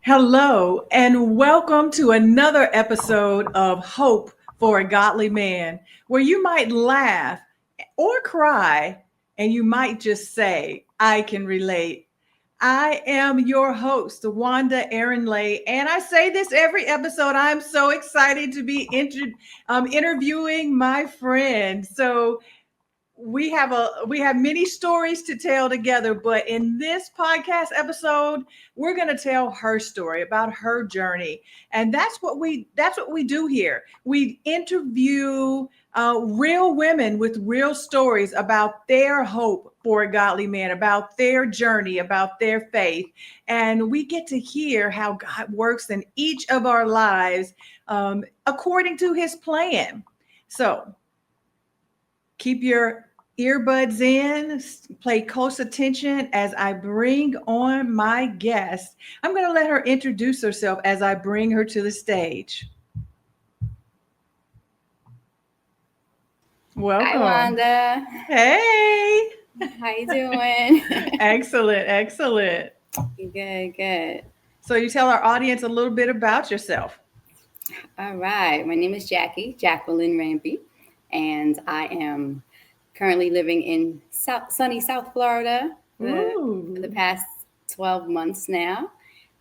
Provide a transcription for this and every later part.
Hello, and welcome to another episode of Hope for a Godly Man, where you might laugh or cry, and you might just say, I can relate. I am your host, Wanda Erinle, and I say this every episode. I'm so excited to be interviewing my friend. So we have many stories to tell together, but in this podcast episode we're going to tell her story about her journey, and that's what we do here. We interview real women with real stories about their hope for a godly man, about their journey, about their faith, and we get to hear how God works in each of our lives according to his plan. So keep your earbuds in, pay close attention as I bring on my guest. I'm going to let her introduce herself as I bring her to the stage. Hi, Welcome. Wanda. Hey. How you doing? Excellent, excellent. Good. So you tell our audience a little bit about yourself. All right. My name is Jacquelyn Rampey, and I am currently living in sunny South Florida for the Ooh. past 12 months now.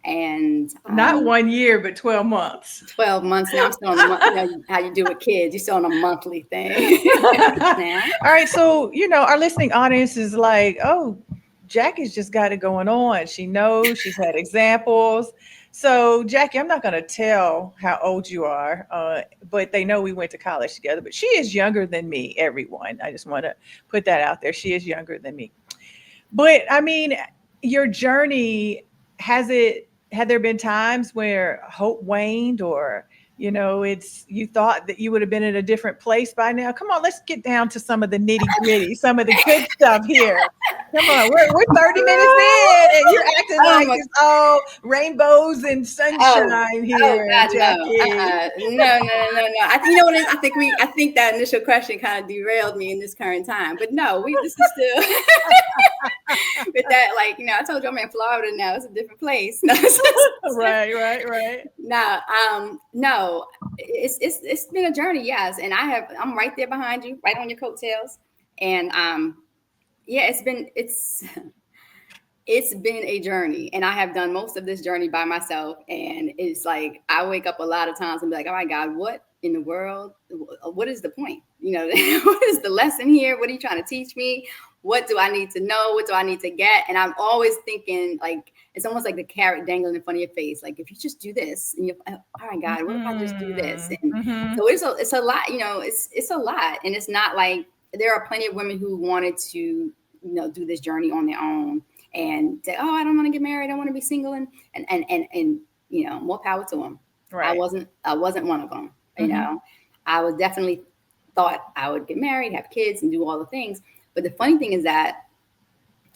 And Not 1 year, but 12 months. 12 months now. I'm still on the month. How you do with kids. You're still on a monthly thing now. All right. So, our listening audience is like, oh, Jackie's just got it going on. She knows, she's had examples. So, Jackie, I'm not going to tell how old you are, but they know we went to college together. But she is younger than me, everyone. I just want to put that out there. She is younger than me. But I mean, your journey, had there been times where hope waned, or you thought that you would have been in a different place by now? Come on, let's get down to some of the nitty gritty, some of the good stuff here. Come on, we're 30 minutes in, and you're acting Oh like my it's all rainbows and Oh, sunshine oh here, God, no. Jackie. No. You know what it is? I think that initial question kind of derailed me in this current time. But no, this is still with that, I told you I'm in Florida now. It's a different place. No, Right. no, no. It's been a journey, yes. And I'm right there behind you, right on your coattails. And yeah, it's been a journey, and I have done most of this journey by myself. And it's like I wake up a lot of times and be like, oh my God, what in the world? What is the point? What is the lesson here? What are you trying to teach me? What do I need to know? What do I need to get? And I'm always thinking, like, it's almost like the carrot dangling in front of your face. Like, if you just do this, and you're, oh my God, what if I just do this? And Mm-hmm. so it's a lot, it's a lot. And it's not like there are plenty of women who wanted to, do this journey on their own and say, oh, I don't want to get married. I want to be single, and more power to them. Right. I wasn't one of them. Mm-hmm. I was definitely thought I would get married, have kids, and do all the things. But the funny thing is that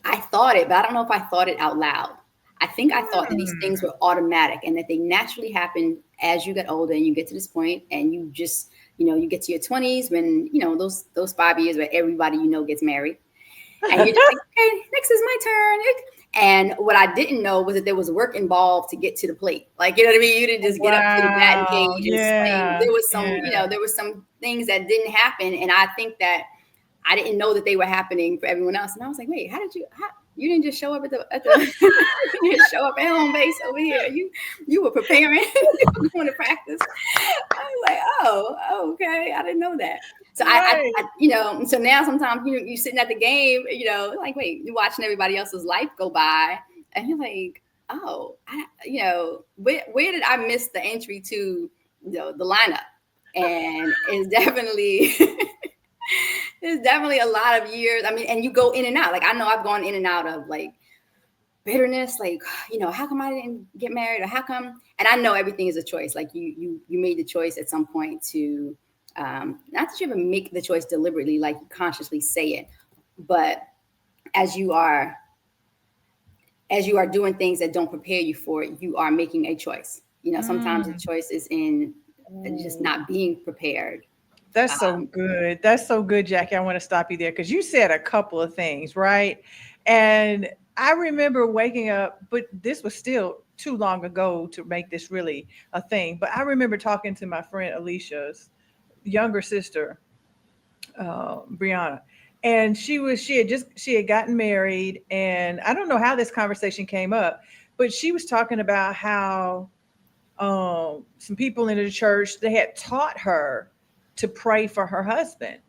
I thought it, but I don't know if I thought it out loud. I think I thought that these things were automatic and that they naturally happen as you get older and you get to this point, and you just, you get to your 20s when, those 5 years where everybody gets married. And you're just like, okay, next is my turn. And what I didn't know was that there was work involved to get to the plate. Like, you know what I mean? You didn't just get up to the batting cage and swing. There was there was some things that didn't happen. And I think that I didn't know that they were happening for everyone else. And I was like, wait, you didn't just show up at the you didn't show up at home base over here. You were preparing, you were going to practice. I was like, oh, okay. I didn't know that. So Right. So now sometimes you're sitting at the game, like, wait, you're watching everybody else's life go by, and you're like, oh, where did I miss the entry to the lineup? And it's definitely there's definitely a lot of years. I mean, and you go in and out. Like, I know I've gone in and out of like bitterness, like, how come I didn't get married, or how come? And I know everything is a choice. Like you made the choice at some point to. Not that you ever make the choice deliberately, like you consciously say it, but as you are doing things that don't prepare you for it, you are making a choice. Sometimes the choice is in just not being prepared. That's so good. That's so good, Jackie. I want to stop you there because you said a couple of things, right? And I remember waking up, but this was still too long ago to make this really a thing. But I remember talking to my friend Alicia's younger sister, Brianna, and she had gotten married, and I don't know how this conversation came up, but she was talking about how some people in the church, they had taught her to pray for her husband,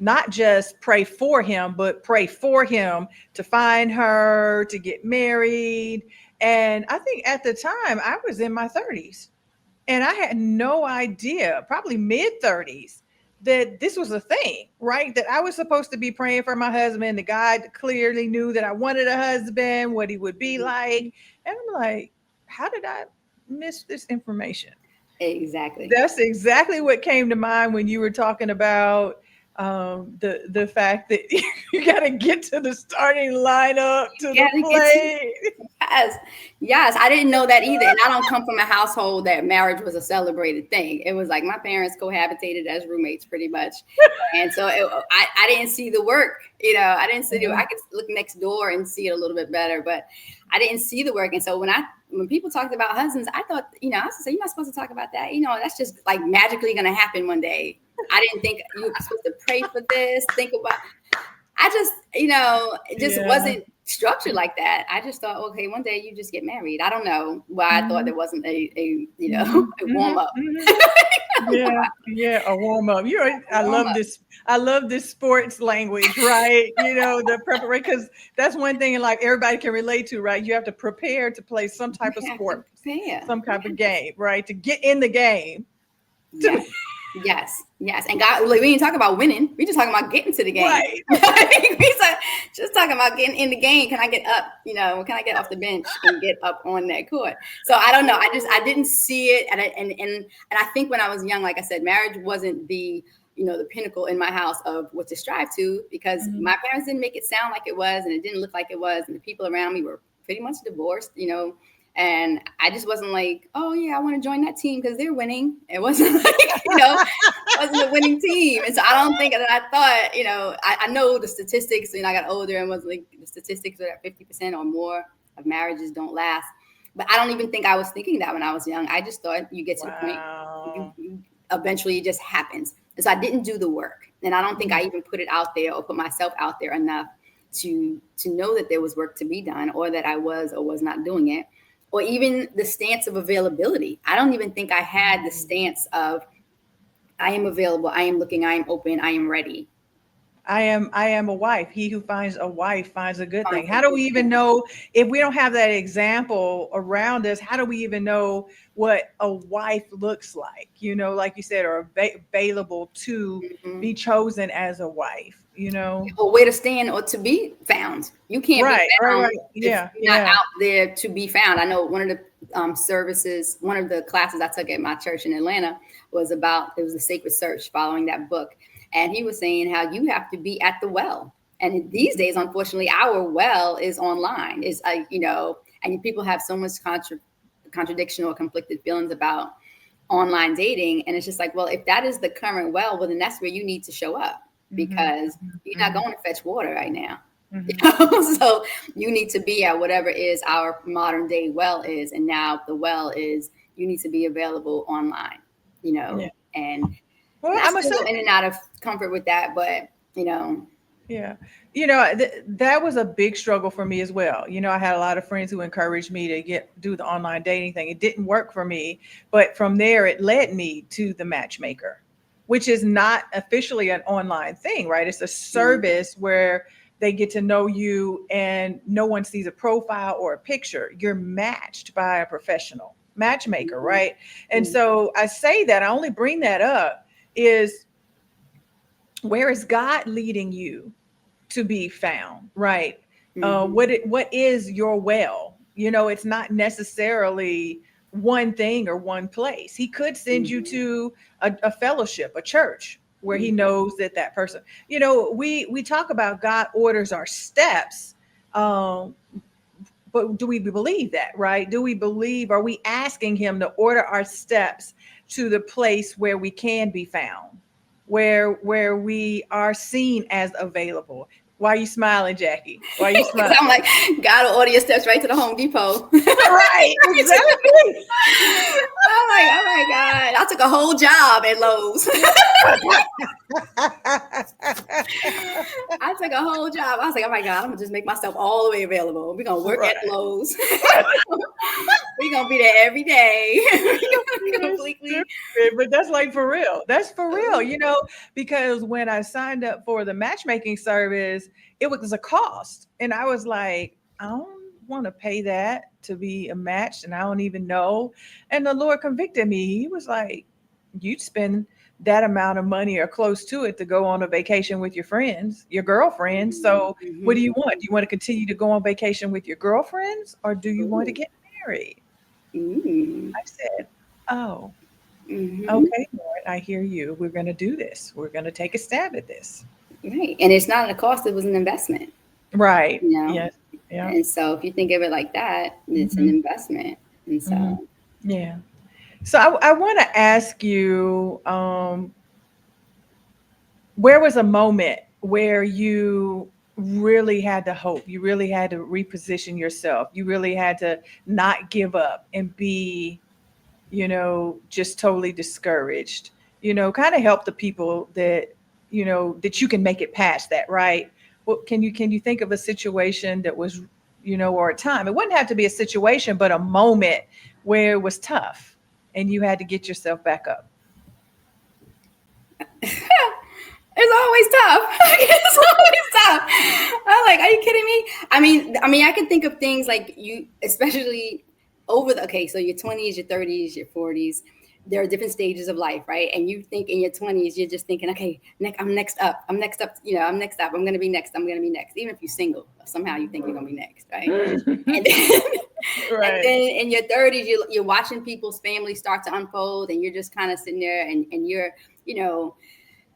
not just pray for him, but pray for him to find her, to get married. And I think at the time I was in my 30s, and I had no idea, probably mid 30s, that this was a thing, right? That I was supposed to be praying for my husband. The guy clearly knew that I wanted a husband, what he would be like. And I'm like, how did I miss this information? Exactly. That's exactly what came to mind when you were talking about the fact that you got to get to the starting lineup, to the plate. Yes, yes. I didn't know that either, and I don't come from a household that marriage was a celebrated thing. It was like my parents cohabitated as roommates, pretty much, and so I didn't see the work. I didn't see. I could look next door and see it a little bit better, but I didn't see the work. And so when people talked about husbands, I thought, I was to say, you're not supposed to talk about that. That's just like magically going to happen one day. I didn't think you were supposed to pray for this, think about. I just, it just wasn't structured like that. I just thought, okay, one day you just get married. I don't know why I thought there wasn't a warm up. A warm up. I love this sports language, right? The preparation, because that's one thing in life everybody can relate to, right? You have to prepare to play some type of sport, some type of game, right? To get in the game. Yes. And God, we didn't talk about winning. We just talking about getting to the game. Right. We just talking about getting in the game. Can I get up? Can I get off the bench and get up on that court? So I don't know. I didn't see it, and I think when I was young, like I said, marriage wasn't the the pinnacle in my house of what to strive to, because my parents didn't make it sound like it was, and it didn't look like it was, and the people around me were pretty much divorced. And I just wasn't like, oh yeah, I want to join that team because they're winning. It wasn't like, it wasn't a winning team. And so I don't think that I thought, I know the statistics, I got older and was like, the statistics are that 50% or more of marriages don't last. But I don't even think I was thinking that when I was young. I just thought you get to the point, eventually it just happens. And so I didn't do the work. And I don't think I even put it out there or put myself out there enough to know that there was work to be done, or that I was or was not doing it. Or even the stance of availability. I don't even think I had the stance of, I am available, I am looking, I am open, I am ready. I am a wife. He who finds a wife finds a good thing. How do we even know, if we don't have that example around us? How do we even know what a wife looks like? Like you said, or available to be chosen as a wife. Or where to stand or to be found. You can't be found if you're not out there to be found. I know one of the services, one of the classes I took at my church in Atlanta it was the Sacred Search, following that book. And he was saying how you have to be at the well. And these days, unfortunately, our well is online. And people have so much contradiction or conflicted feelings about online dating. And it's just like, well, if that is the current well, then that's where you need to show up. Because you're not going to fetch water right now. So you need to be at whatever is our modern day well is. And now the well is, you need to be available online, and I'm still in and out of comfort with that, but that was a big struggle for me as well. I had a lot of friends who encouraged me to do the online dating thing. It didn't work for me, but from there it led me to the matchmaker, which is not officially an online thing, right? It's a service where they get to know you and no one sees a profile or a picture. You're matched by a professional matchmaker, right? And so I say that, I only bring that up is, where is God leading you to be found, right? What is your well? It's not necessarily one thing or one place. He could send you to a fellowship, a church, where he knows that person, we talk about God orders our steps. But do we believe that, right? Are we asking him to order our steps to the place where we can be found, where we are seen as available, Why are you smiling, Jackie? Why are you smiling? I'm like, God will order your steps right to the Home Depot. Right, exactly. I'm like, oh my God. I took a whole job at Lowe's. I took a whole job. I was like, oh my God, I'm gonna just make myself all the way available. We're gonna work at Lowe's. We're gonna be there every day. Completely. But that's like for real. That's for real, because when I signed up for the matchmaking service, it was a cost. And I was like, I don't want to pay that to be a match, and I don't even know. And the Lord convicted me. He was like, you'd spend that amount of money or close to it to go on a vacation with your friends, your girlfriends. So what do you want? Do you want to continue to go on vacation with your girlfriends, or do you want to get married? I said, oh, okay, Lord, I hear you. We're going to do this. We're going to take a stab at this. Right. And it's not a cost, it was an investment. Right. Yes. Yeah. And so if you think of it like that, it's an investment. And so, yeah. So I want to ask you, where was a moment where you really had to hope, you really had to reposition yourself, you really had to not give up and be, just totally discouraged, kind of help the people that, that you can make it past that, right? Well, can you think of a situation that was, or a time? It wouldn't have to be a situation, but a moment where it was tough and you had to get yourself back up. it's always tough. It's always tough. I'm like, are you kidding me? I mean, I can think of things like you, especially so your 20s, your 30s, your 40s, there are different stages of life, right? And you think in your 20s, you're just thinking, okay, I'm next up. I'm next up. I'm next up. I'm going to be next. I'm going to be next. Even if you're single, somehow you think you're going to be next, right? And then in your 30s, you're watching people's families start to unfold, and you're just kind of sitting there and you're,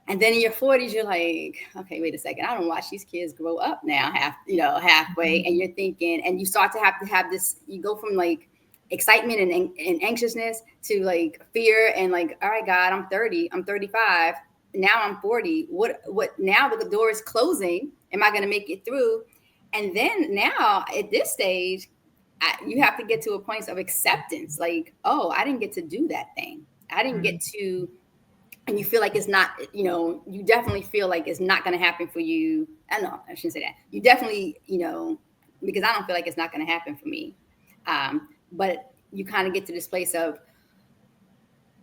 and then in your 40s, you're like, okay, wait a second. I don't watch these kids grow up now halfway. And you're thinking, and you start to have this, you go from like excitement and anxiousness to like fear and like, all right, God, I'm 30, I'm 35. Now I'm 40. What now that the door is closing, am I going to make it through? And then now at this stage, you have to get to a point of acceptance. Like, oh, I didn't get to do that thing. I didn't get to. And you feel like it's not, you definitely feel like it's not going to happen for you. I shouldn't say that. You definitely, because I don't feel like it's not going to happen for me. But you kind of get to this place of,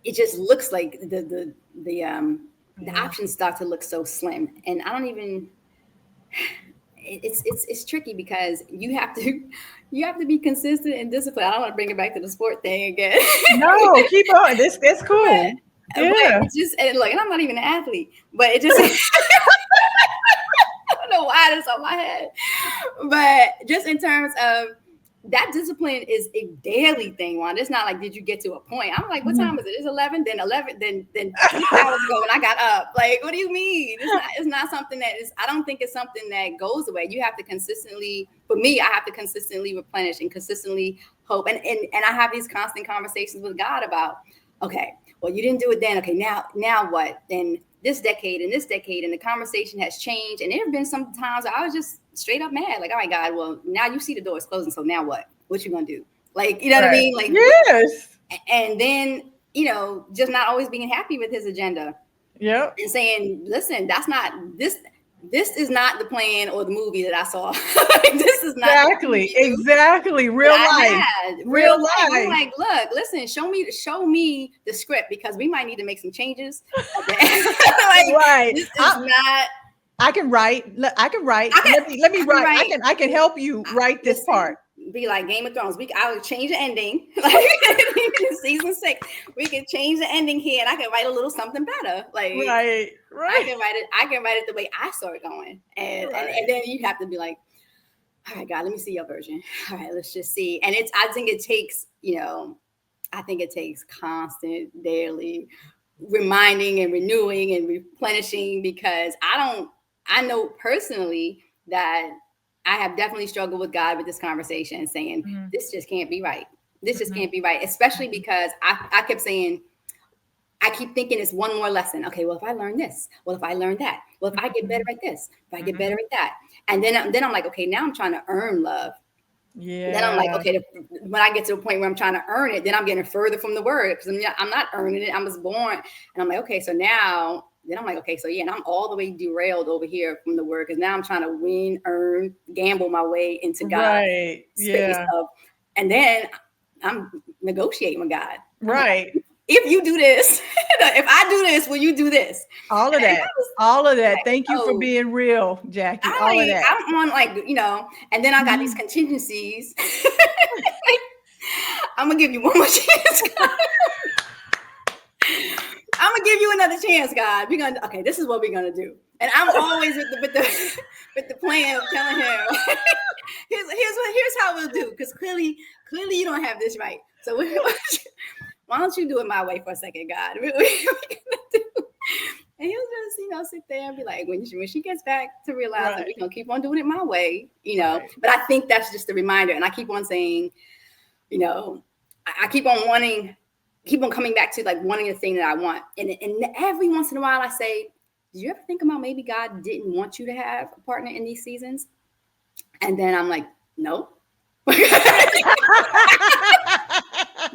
it just looks like the options start to look so slim. And I don't even, it's tricky because you have to be consistent and disciplined. I don't want to bring it back to the sport thing again. No, keep on. That's cool. Yeah. And I'm not even an athlete, but it just, I don't know why that's on my head, but just in terms of that discipline is a daily thing, Wanda. It's not like, did you get to a point? I'm like, what time is it? It's 11, then 11, then 2 hours ago when I got up. Like, what do you mean? It's not something that is, I don't think it's something that goes away. You have to consistently, for me, I have to consistently replenish and consistently hope. And I have these constant conversations with God about, okay, well, you didn't do it then. Okay, now what? Then this decade, and the conversation has changed. And there have been some times I was just straight up mad. Like, all right, God, well, now you see the doors closing. So now what? What you gonna do? Like, you know what I mean? Like, yes. And then, just not always being happy with his agenda. Yeah. And saying, listen, that's not this. This is not the plan or the movie that I saw. This is not exactly real life. Real life. I'm like, look, listen, show me the script, because we might need to make some changes. Right. This is not. I can write. Let me write. I can help you write this part. Be like Game of Thrones. I would change the ending. Season 6, we can change the ending here, and I can write a little something better. Like, right. I can write it the way I saw it going, and then you have to be like, all right, God, let me see your version. All right, let's just see. And I think it takes constant daily reminding and renewing and replenishing, because I know personally that I have definitely struggled with God with this conversation and saying, this just can't be right. This just can't be right, especially because I kept saying, I keep thinking it's one more lesson. Okay, well, if I learn this, well, if I learn that, well, if I get better at this, if I get better at that, and then I'm like, okay, now I'm trying to earn love. Then I'm like, Yeah. okay, when I get to a point where I'm trying to earn it, then I'm getting further from the word because I'm not earning it. I was born, and I'm like, okay, so now, then I'm like, okay, so yeah, and I'm all the way derailed over here from the word because now I'm trying to win, earn, gamble my way into God's Right. space Yeah. and then I'm negotiating with God. I'm like, Right. if you do this, if I do this, will you do this? All of And I that. was All of that. like, Thank you for oh, being real, Jackie. All of that. I'm on like, and then I got these Mhm. contingencies. Like, I'm gonna give you one more chance, God. I'm gonna give you another chance, God. Okay, this is what we're gonna do. And I'm always with the plan of telling him, here's how we'll do. Because clearly you don't have this right. So why don't you do it my way for a second, God? What are we gonna do? And he'll just, sit there and be like, when she gets back to realize that we're gonna keep on doing it my way, Right. But I think that's just a reminder, and I keep on saying, I keep on coming back to like wanting the thing that I want, and every once in a while I say, did you ever think about maybe God didn't want you to have a partner in these seasons? And then I'm like, no.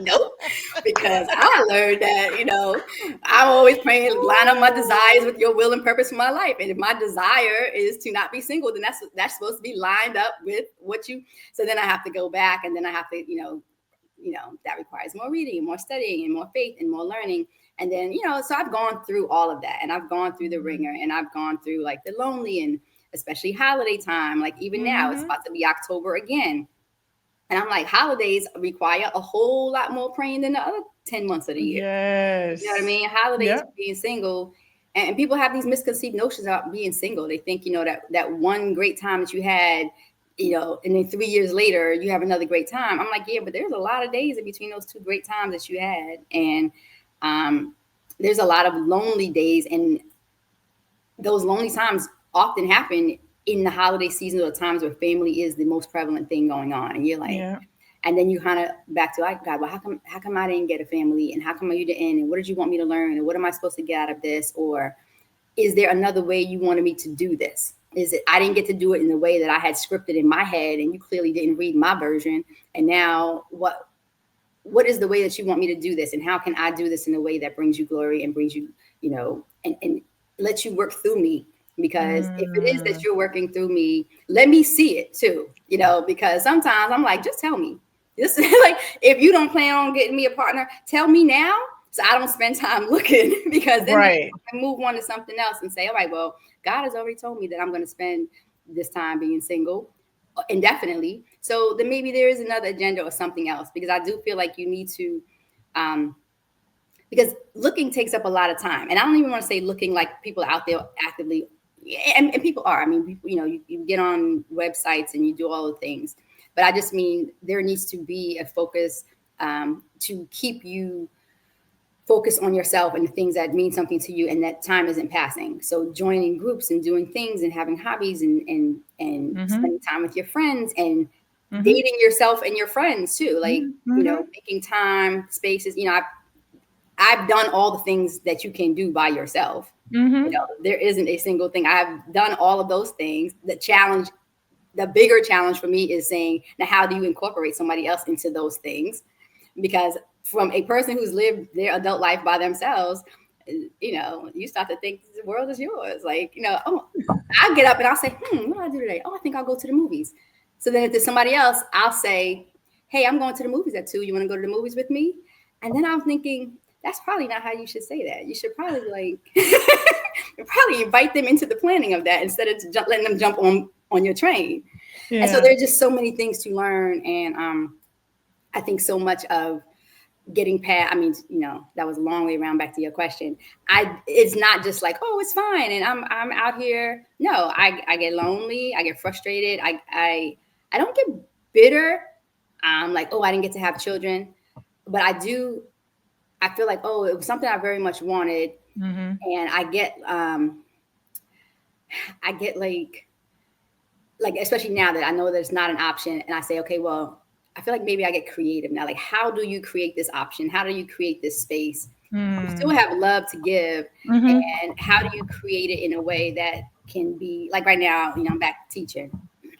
Nope. Because I learned that, I'm always praying, line up my desires with your will and purpose for my life. And if my desire is to not be single, then that's supposed to be lined up with so then I have to go back and then I have to, that requires more reading, more studying, and more faith and more learning. And then, so I've gone through all of that, and I've gone through the ringer, and I've gone through like the lonely, and especially holiday time. Like even now, it's about to be October again. And I'm like, holidays require a whole lot more praying than the other 10 months of the year. Yes. You know what I mean? Holidays, Yep. being single. And people have these misconceived notions about being single. They think, that one great time that you had, and then 3 years later, you have another great time. I'm like, yeah, but there's a lot of days in between those two great times that you had. And there's a lot of lonely days. And those lonely times often happen in the holiday season, or times where family is the most prevalent thing going on. And you're like, Yeah. and then you kind of back to like, God, well, how come I didn't get a family? And how come you didn't? And what did you want me to learn? And what am I supposed to get out of this? Or is there another way you wanted me to do this? Is it, I didn't get to do it in the way that I had scripted in my head, and you clearly didn't read my version. And now what is the way that you want me to do this? And how can I do this in a way that brings you glory and brings you, and lets you work through me? Because if it is that you're working through me, let me see it too, because sometimes I'm like, just tell me. This is like, if you don't plan on getting me a partner, tell me now, so I don't spend time looking, because then I can move on to something else and say, all right, well, God has already told me that I'm going to spend this time being single indefinitely. So then maybe there is another agenda or something else, because I do feel like you need to, because looking takes up a lot of time. And I don't even want to say looking like people out there actively, and people are. I mean, people, you get on websites and you do all the things. But I just mean there needs to be a focus to keep you focused on yourself and the things that mean something to you, and that time isn't passing. So joining groups and doing things and having hobbies and spending time with your friends and dating yourself and your friends too. Like, making time, spaces. I've done all the things that you can do by yourself. There isn't a single thing. I've done all of those things. The bigger challenge for me is saying, now, how do you incorporate somebody else into those things? Because from a person who's lived their adult life by themselves, you start to think the world is yours. Like, I get up and I'll say, what do I do today? Oh, I think I'll go to the movies. So then if there's somebody else, I'll say, hey, I'm going to the movies at 2. You want to go to the movies with me? And then I'm thinking, that's probably not how you should say that. You should probably probably invite them into the planning of that instead of letting them jump on your train. Yeah. And so there's just so many things to learn. And I think so much of getting past, that was a long way around back to your question. It's not just like, oh, it's fine, and I'm out here. No, I get lonely, I get frustrated. I don't get bitter. Like, oh, I didn't get to have children, but I feel like, oh, it was something I very much wanted. And I get like, especially now that I know that it's not an option, and I say, okay, well, I feel like maybe I get creative now. Like, how do you create this option? How do you create this space? You still have love to give. Mm-hmm. And how do you create it in a way that can be like right now, I'm back teaching.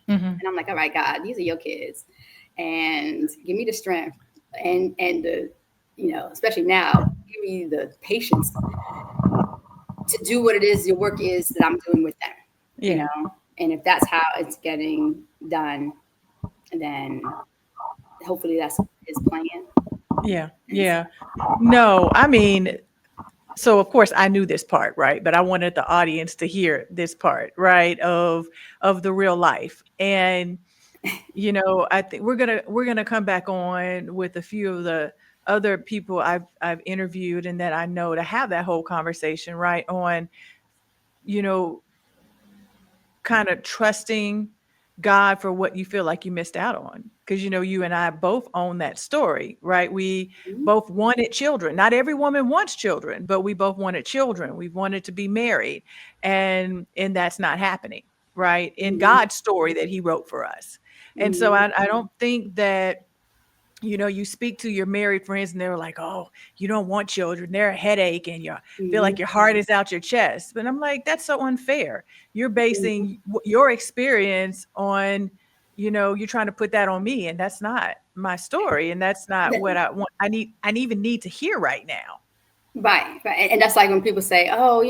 Mm-hmm. And I'm like, all right, God, these are your kids. And give me the strength and the, especially now, give me the patience to do what it is your work is that I'm doing with them, you Yeah. know. And if that's how it's getting done, then hopefully that's his plan. Yeah. And so, Yeah. No, I mean, so of course I knew this part, right? But I wanted the audience to hear this part, right? Of the real life. And I think we're gonna come back on with a few of the other people I've interviewed and that I know to have that whole conversation, right? On, you know, kind of trusting God for what you feel like you missed out on. Because, you and I both own that story, right? We mhm, both wanted children. Not every woman wants children, but we both wanted children. We wanted to be married. And that's not happening, right? In mhm, God's story that he wrote for us. And so mhm, I don't think that you speak to your married friends and they're like, oh, you don't want children. They're a headache and you feel mhm, like your heart is out your chest. But I'm like, that's so unfair. You're mhm. basing your experience on, you're trying to put that on me. And that's not my story. And that's not what I want. I even need to hear right now. Right, right. And that's like when people say, "Oh,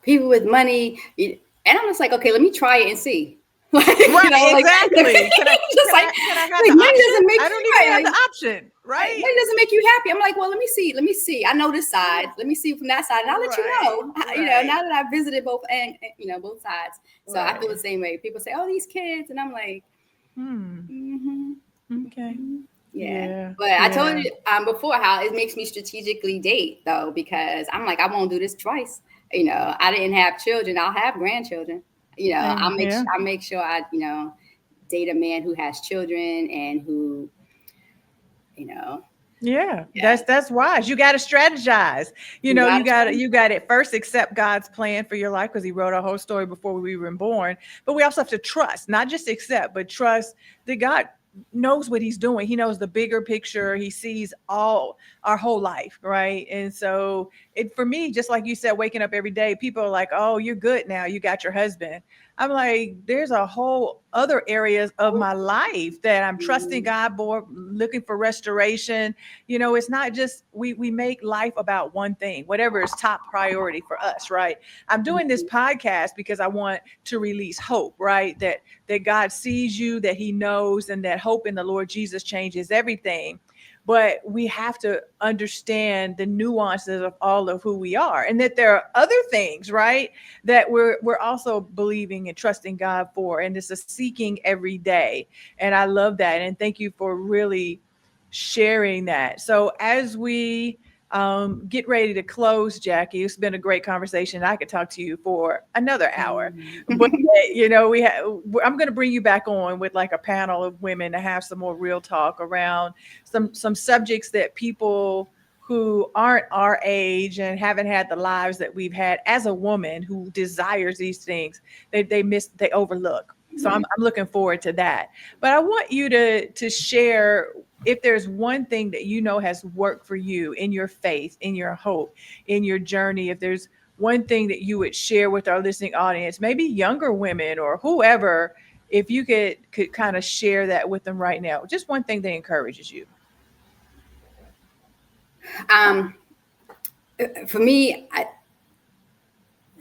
people with money," and I'm just like, "Okay, let me try it and see." Like, Right, like exactly. Can I just can like I can I have like the money option? doesn't make I you don't even right. have Like the option, right? money doesn't make you happy. I'm like, well, let me see. I know this side. Let me see from that side, and I'll let you Right, know. right, Now that I've visited both both sides, so I feel the right. same way. People say, "Oh, these kids," and I'm like, Hmm. mm-hmm. Okay. Yeah. Yeah. But I told Yeah. you before how it makes me strategically date though, because I'm like, I won't do this twice. I didn't have children. I'll have grandchildren. Same. Yeah. I'll make sure I, date a man who has children and who, you know, Yeah, yeah, that's wise. You got to strategize. you You gotta got to try. first accept God's plan for your life because He wrote our whole story before we were born. But we also have to trust, not just accept, but trust that God knows what He's doing. He knows the bigger picture. He sees all our whole life, right? And so, it for me, just like you said, waking up every day, people are like, "Oh, you're good now. You got your husband." I'm like, there's a whole other areas of my life that I'm trusting Mhm. God for, looking for restoration. It's not just we make life about one thing, whatever is top priority for us, right? I'm doing this podcast because I want to release hope, right? That God sees you, that He knows, and that hope in the Lord Jesus changes everything. But we have to understand the nuances of all of who we are, and that there are other things, right, that we're also believing and trusting God for, and it's a seeking every day. And I love that, and thank you for really sharing that. So as we get ready to close, Jackie, it's been a great conversation. I could talk to you for another hour, but I'm going to bring you back on with like a panel of women to have some more real talk around some subjects that people who aren't our age and haven't had the lives that we've had as a woman who desires these things, they overlook. So I'm looking forward to that. But I want you to share if there's one thing that has worked for you in your faith, in your hope, in your journey. If there's one thing that you would share with our listening audience, maybe younger women or whoever, if you could kind of share that with them right now, just one thing that encourages you. Um, for me,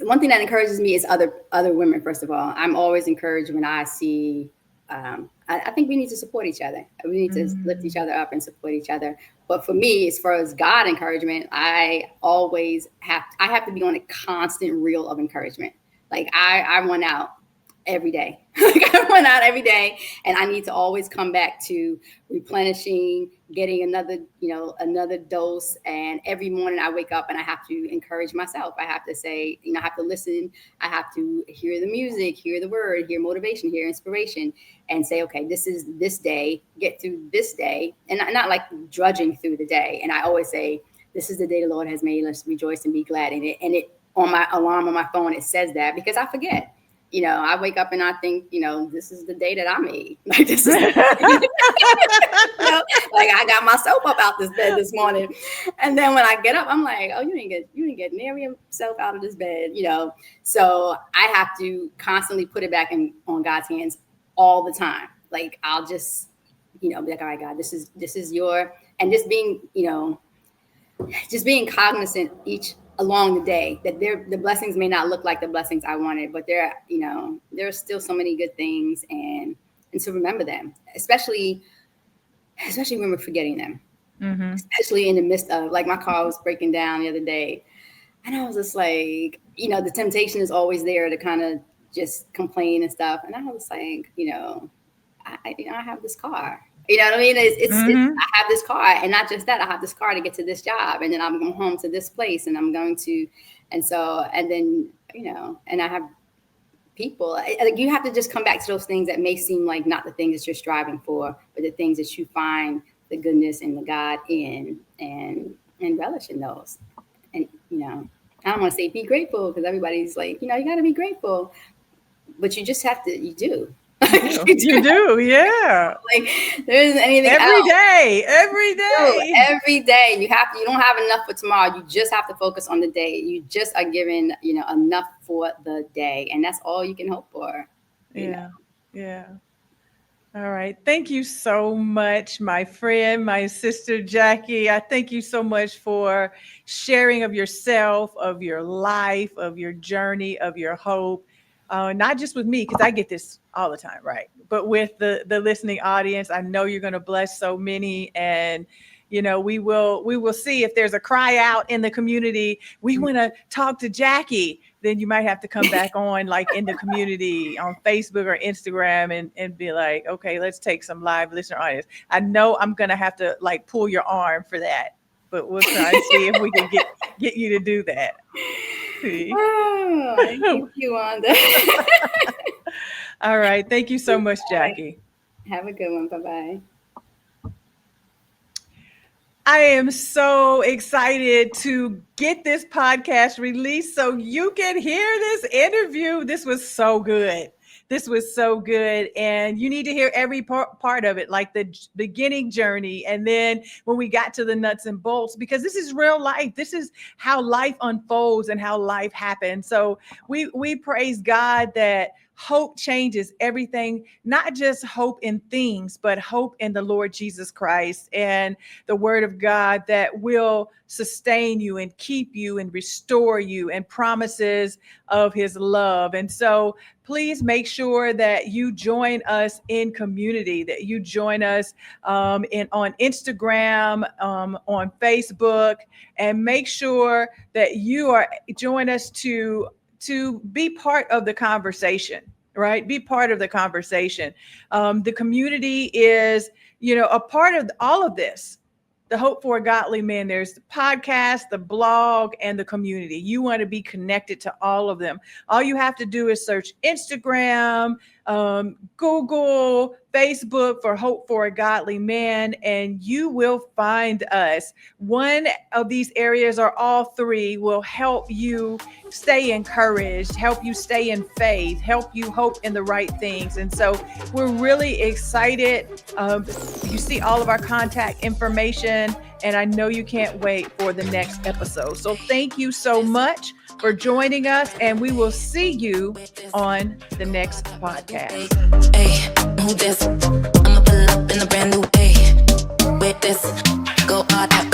one thing that encourages me is other women. First of all, I'm always encouraged when I see. I think we need to support each other. We need to lift each Mm, other up and support each other. But for me, as far as God encouragement, I have to be on a constant reel of encouragement. Like I want out every day. Like I run out every day, and I need to always come back to replenishing, getting another dose. And every morning I wake up and I have to encourage myself. I have to say, I have to listen. I have to hear the music, hear the word, hear motivation, hear inspiration, and say, okay, this is this day. Get through this day, and not like drudging through the day. And I always say, this is the day the Lord has made. Let's rejoice and be glad in it. And it on my alarm on my phone, it says that because I forget. you know, I wake up and I think, you know, this is the day that I made. Like, this is, you know, like I got myself up out this bed this morning. And then when I get up, I'm like, oh, you didn't get near yourself out of this bed, you know? So I have to constantly put it back on God's hands all the time. Like, I'll just, you know, be like, all right, God, this is your, and just being, you know, just being cognizant along the day that the blessings may not look like the blessings I wanted, but there are still so many good things, and to remember them, especially when we're forgetting them, especially in the midst of, like, my car was breaking down the other day, and I was just like, you know, the temptation is always there to kind of just complain and stuff, and I was like, you know, I have this car. You know what I mean? I have this car, and not just that, I have this car to get to this job, and then I'm going home to this place, and I'm going to, and then, you know, and I have people. Like, you have to just come back to those things that may seem like not the things that you're striving for, but the things that you find the goodness and the God in, and relish in those. And, you know, I don't want to say be grateful, because everybody's like, you know, you got to be grateful, but you just have to, you do. You do, yeah. Like, there isn't anything every else. Every day. Every day. You don't have enough for tomorrow. You just have to focus on the day. You just are given, you know, enough for the day, and that's all you can hope for. Yeah. All right. Thank you so much, my friend, my sister, Jackie. I thank you so much for sharing of yourself, of your life, of your journey, of your hope. Not just with me, because I get this all the time, right? But with the listening audience, I know you're going to bless so many, and you know, we will see if there's a cry out in the community. We want to talk to Jackie. Then you might have to come back on, like, in the community on Facebook or Instagram, and be like, okay, let's take some live listener audience. I know I'm going to have to, like, pull your arm for that, but we'll try and see if we can get you to do that. Oh, thank you, Wanda. All right. Thank you so much, Jackie. Have a good one. Bye-bye. I am so excited to get this podcast released so you can hear this interview. This was so good. And you need to hear every part of it, like the beginning journey. And then when we got to the nuts and bolts, because this is real life. This is how life unfolds and how life happens. So we praise God that hope changes everything, not just hope in things, but hope in the Lord Jesus Christ and the word of God that will sustain you and keep you and restore you, and promises of his love. And so please make sure that you join us in community, that you join us on Instagram, on Facebook, and make sure that you join us to be part of the conversation, right? Be part of the conversation. The community is, you know, a part of all of this. The Hope for a Godly Man. There's the podcast, the blog, and the community. You want to be connected to all of them. All you have to do is search Instagram, Google, Facebook for Hope for a Godly Man, and you will find us. One of these areas, or all three, will help you stay encouraged, help you stay in faith, help you hope in the right things. And so we're really excited. You see all of our contact information, and I know you can't wait for the next episode. So thank you so much for joining us, and we will see you on the next podcast. Hey, who this? I'ma pull up in a brand new day. With this, go hard.